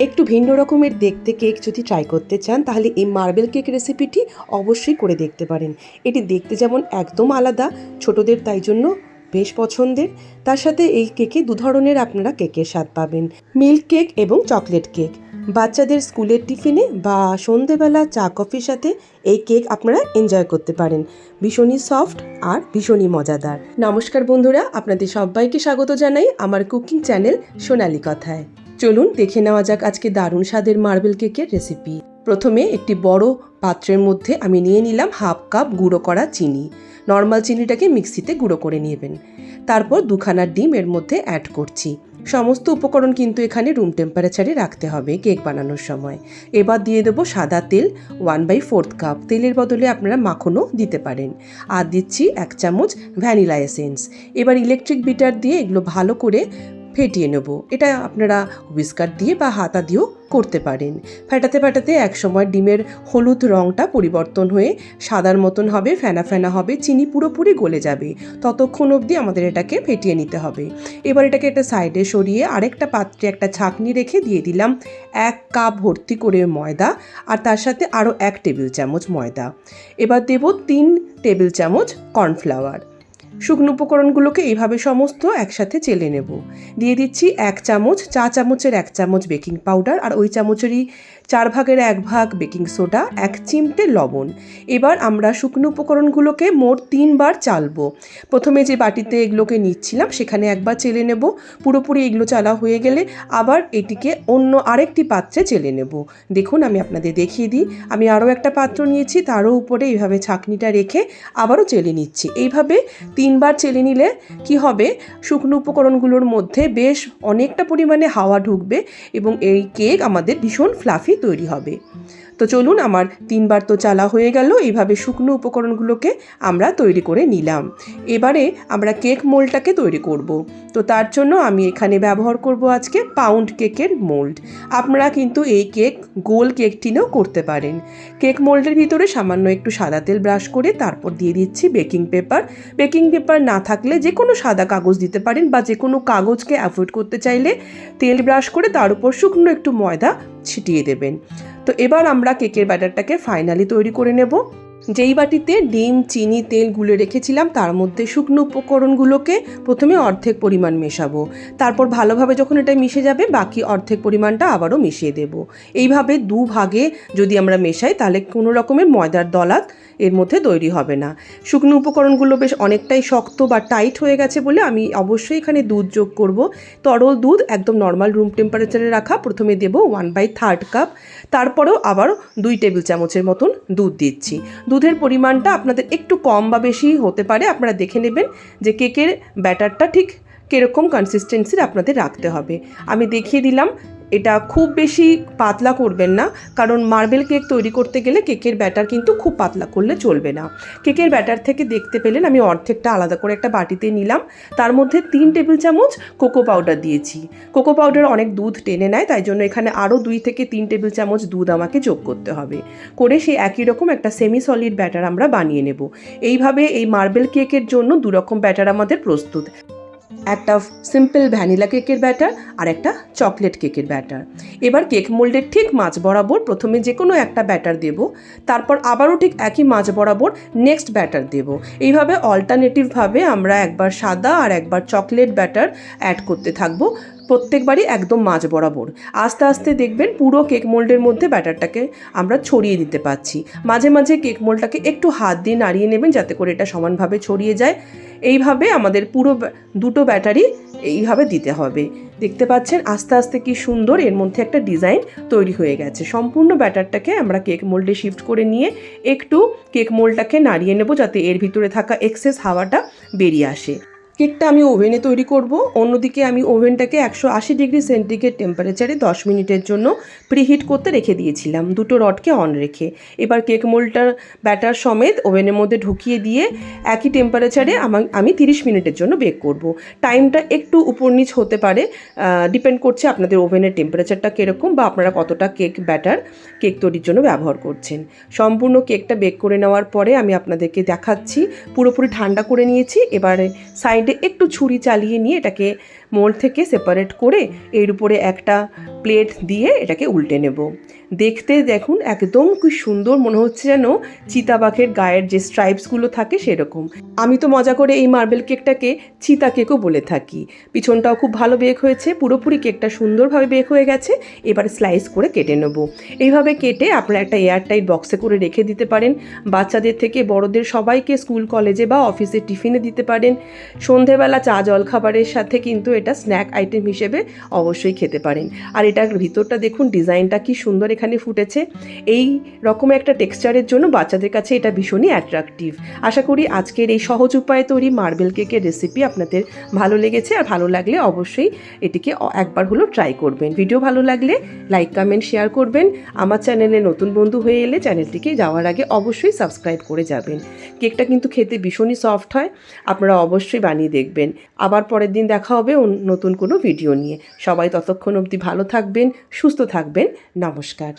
একটু ভিন্ন রকমের দেখতে কেক যদি ট্রাই করতে চান তাহলে এই মার্বেল কেক রেসিপিটি অবশ্যই করে দেখতে পারেন। এটি দেখতে যেমন একদম আলাদা, ছোটদের তাই জন্য বেশ পছন্দের। তার সাথে এই কেকে দু ধরনের আপনারা কেকের স্বাদ পাবেন, মিল্ক কেক এবং চকলেট কেক। বাচ্চাদের স্কুলের টিফিনে বা সন্ধেবেলা চা কফির সাথে এই কেক আপনারা এনজয় করতে পারেন। ভীষণই সফট আর ভীষণই মজাদার। নমস্কার বন্ধুরা, আপনাদের সবাইকে স্বাগত জানাই আমার কুকিং চ্যানেল সোনালী কথায়। চলুন দেখে নেওয়া যাক আজকে দারুণ স্বাদের মার্বেল কেকের রেসিপি। প্রথমে একটি বড় পাত্রের মধ্যে আমি নিয়ে নিলাম হাফ কাপ গুঁড়ো করা চিনি। নর্মাল চিনিটাকে মিক্সিতে গুঁড়ো করে নেবেন। তারপর দুখানা ডিম এর মধ্যে অ্যাড করছি। সমস্ত উপকরণ কিন্তু এখানে রুম টেম্পারেচারে রাখতে হবে কেক বানানোর সময়। এবার দিয়ে দেবো সাদা তেল 1/4 কাপ। তেলের বদলে আপনারা মাখনও দিতে পারেন। আর দিচ্ছি 1 চামচ ভ্যানিলা এসেন্স। এবার ইলেকট্রিক বিটার দিয়ে এগুলো ভালো করে ফেটিয়ে নেব। এটা আপনারা হুইস্কার দিয়ে বা হাতা দিয়েও করতে পারেন। ফেটাতে ফেটাতে একসময় ডিমের হলুদ রঙটা পরিবর্তন হয়ে সাদার মতন হবে, ফেনা ফেনা হবে, চিনি পুরোপুরি গলে যাবে। ততক্ষণ অবধি আমাদের এটাকে ফেটিয়ে নিতে হবে। এবার এটাকে একটা সাইডে সরিয়ে আরেকটা পাত্রে একটা ছাঁকনি রেখে দিয়ে দিলাম 1 কাপ ভর্তি করে ময়দা, আর তার সাথে আরও 1 টেবিল চামচ ময়দা। এবার দেব 3 টেবিল চামচ কর্নফ্লাওয়ার। শুকনো উপকরণগুলোকে এইভাবে সমস্ত একসাথে চেলে নেব। দিয়ে দিচ্ছি 1 চামচ, চা চামচের 1 চামচ বেকিং পাউডার, আর ওই চামচেরই 4 ভাগের 1 ভাগ বেকিং সোডা, 1 চিমটে লবণ। এবার আমরা শুকনো উপকরণগুলোকে মোট 3 বার চালবো। প্রথমে যে বাটিতে এগুলোকে নিচ্ছিলাম সেখানে একবার চেলে নেব। পুরোপুরি এগুলো চালা হয়ে গেলে আবার এটিকে অন্য আরেকটি পাত্রে চেলে নেব। দেখুন আমি আপনাদের দেখিয়ে দিই। আমি আরও একটা পাত্র নিয়েছি, তারও উপরে এইভাবে ছাঁকনিটা রেখে আবারও চেলে নিচ্ছি। এইভাবে 3 বার চেলে নিলে কি হবে, শুকনো উপকরণগুলোর মধ্যে বেশ অনেকটা পরিমাণে হাওয়া ঢুকবে এবং এই কেক আমাদের ভীষণ ফ্লাফি তৈরি হবে। তো চলুন, আমার 3 বার তো চালা হয়ে গেল। এইভাবে শুকনো উপকরণগুলোকে আমরা তৈরি করে নিলাম। এবারে আমরা কেক মোল্ডটাকে তৈরি করব। তো তার জন্য আমি এখানে ব্যবহার করব আজকে পাউন্ড কেকের মোল্ড। আপনারা কিন্তু এই কেক গোল কেক টিনেও করতে পারেন। কেক মোল্ডের ভিতরে সামান্য একটু সাদা তেল ব্রাশ করে তারপর দিয়ে দিচ্ছি বেকিং পেপার। বেকিং পেপার না থাকলে যে কোনো সাদা কাগজ দিতে পারেন, বা যে কোনো কাগজকে অ্যাভয়েড করতে চাইলে তেল ব্রাশ করে তার উপর শুকনো একটু ময়দা ছিটিয়ে দেবেন। তো এবার আমরা কেকের ব্যাটারটাকে ফাইনালি তৈরি করে নেব। যেই বাটিতে ডিম, চিনি, তেল গুলে রেখেছিলাম তার মধ্যে শুকনো উপকরণগুলোকে প্রথমে অর্ধেক পরিমাণ মেশাবো। তারপর ভালোভাবে যখন এটা মিশে যাবে বাকি অর্ধেক পরিমাণটা আবারও মিশিয়ে দেব। এইভাবে 2 ভাগে যদি আমরা মেশাই তাহলে কোনো রকমের ময়দার দলাত এর মধ্যে তৈরি হবে না। শুকনো উপকরণগুলো বেশ অনেকটাই শক্ত বা টাইট হয়ে গেছে বলে আমি অবশ্যই এখানে দুধ যোগ করব। তরল দুধ একদম নর্মাল রুম টেম্পারেচারে রাখা। প্রথমে দেব 1/3 কাপ, তারপরেও আবার 2 টেবিল চামচের মতন দুধ দিচ্ছি। দুধের পরিমাণটা আপনাদের একটু কম বা বেশি হতে পারে। আপনারা দেখে নেবেন যে কেকের ব্যাটারটা ঠিক কীরকম কনসিস্টেন্সির আপনাদের রাখতে হবে। আমি দেখিয়ে দিলাম। এটা খুব বেশি পাতলা করবেন না, কারণ মার্বেল কেক তৈরি করতে গেলে কেকের ব্যাটার কিন্তু খুব পাতলা করলে চলবে না। কেকের ব্যাটার থেকে দেখতে পেলেন আমি অর্ধেকটা আলাদা করে একটা বাটিতে নিলাম। তার মধ্যে 3 টেবিল চামচ কোকো পাউডার দিয়েছি। কোকো পাউডার অনেক দুধ টেনে নেয়, তাই জন্য এখানে আরও 2 থেকে 3 টেবিল চামচ দুধ আমাকে যোগ করতে হবে। করে সেই একই রকম একটা সেমি সলিড ব্যাটার আমরা বানিয়ে নেব। এইভাবে এই মার্বেল কেকের জন্য 2 রকম ব্যাটার আমাদের প্রস্তুত। একটা সিম্পল ভ্যানিলা কেকের ব্যাটার আর একটা চকলেট কেকের ব্যাটার। এবার কেক মোল্ডের ঠিক মাঝ বরাবর প্রথমে যে কোনো একটা ব্যাটার দেব, তারপর আবারও ঠিক একই মাঝ বরাবর নেক্সট ব্যাটার দেব। এইভাবে অল্টারনেটিভভাবে আমরা একবার সাদা আর একবার চকলেট ব্যাটার অ্যাড করতে থাকবো, প্রত্যেকবারই একদম মাঝ বরাবর। আস্তে আস্তে দেখবেন পুরো কেক মোল্ডের মধ্যে ব্যাটারটাকে আমরা ছড়িয়ে দিতে পারছি। মাঝে মাঝে কেক মোল্ডটাকে একটু হাত দিয়ে নাড়িয়ে নেবেন যাতে করে এটা সমানভাবে ছড়িয়ে যায়। এইভাবে আমাদের পুরো দুটো ব্যাটারি এইভাবে দিতে হবে। দেখতে পাচ্ছেন আস্তে আস্তে কি সুন্দর এর মধ্যে একটা ডিজাইন তৈরি হয়ে গেছে। সম্পূর্ণ ব্যাটারটাকে আমরা কেক মোল্ডে শিফট করে নিয়ে একটু কেক মোল্ডটাকে নাড়িয়ে নেব যাতে এর ভিতরে থাকা এক্সেস হাওয়াটা বেরিয়ে আসে। কেকটা আমি ওভেনে তৈরি করব। অন্যদিকে আমি ওভেনটাকে 180 ডিগ্রি সেন্টিগ্রেড টেম্পারেচারে 10 মিনিটের জন্য প্রিহিট করতে রেখে দিয়েছিলাম, দুটো রডকে অন রেখে। এবার কেক মোল্ডটার ব্যাটার সমেত ওভেনের মধ্যে ঢুকিয়ে দিয়ে একই টেম্পারেচারে আমি 30 মিনিটের জন্য বেক করব। টাইমটা একটু উপর নিচ হতে পারে, ডিপেন্ড করছে আপনাদের ওভেনের টেম্পারেচারটা কীরকম বা আপনারা কতটা কেক ব্যাটার কেক তৈরির জন্য ব্যবহার করছেন। সম্পূর্ণ কেকটা বেক করে নেওয়ার পরে আমি আপনাদেরকে দেখাচ্ছি পুরোপুরি ঠান্ডা করে নিয়েছি। এবারে সাইডে একটু ছুরি চালিয়ে নিয়ে এটাকে মোল্ড থেকে সেপারেট করে এর উপরে একটা প্লেট দিয়ে এটাকে উল্টে নেব। দেখতে দেখুন একদম কি সুন্দর মনে হচ্ছে, যেন চিতাবাঘের গায়ের যে স্ট্রাইপসগুলো থাকে সেরকম। আমি তো মজা করে এই মার্বেল কেকটাকে চিতা কেকও বলে থাকি। পিছনটাও খুব ভালো বেক হয়েছে, পুরোপুরি কেকটা সুন্দরভাবে বেক হয়ে গেছে। এবার স্লাইস করে কেটে নেব। এইভাবে কেটে আপনারা একটা এয়ারটাইট বক্সে করে রেখে দিতে পারেন। বাচ্চাদের থেকে বড়দের সবাইকে স্কুল কলেজে বা অফিসে টিফিনে দিতে পারেন। সন্ধেবেলা চা জলখাবারের সাথে কিন্তু এটা স্ন্যাক আইটেম হিসেবে অবশ্যই খেতে পারেন। আর এটার ভিতরটা দেখুন ডিজাইনটা কি সুন্দর এখানে ফুটেছে। এই রকম একটা টেক্সচারের জন্য বাচ্চাদের কাছে এটা ভীষণই অ্যাট্রাকটিভ। আশা করি আজকের এই সহজ উপায়ে তৈরি মার্বেল কেকের রেসিপি আপনাদের ভালো লেগেছে। আর ভালো লাগলে অবশ্যই এটিকে একবার হলেও ট্রাই করবেন। ভিডিও ভালো লাগলে লাইক কমেন্ট শেয়ার করবেন। আমার চ্যানেলে নতুন বন্ধু হয়ে এলে চ্যানেলটিকে যাওয়ার আগে অবশ্যই সাবস্ক্রাইব করে যাবেন। কেকটা কিন্তু খেতে ভীষণই সফট হয়, আপনারা অবশ্যই বানিয়ে দেখবেন। আবার পরের দিন দেখা হবে নতুন কোনো ভিডিও নিয়ে। সবাই ততক্ষণ অবধি ভালো থাকবেন, সুস্থ থাকবেন। নমস্কার।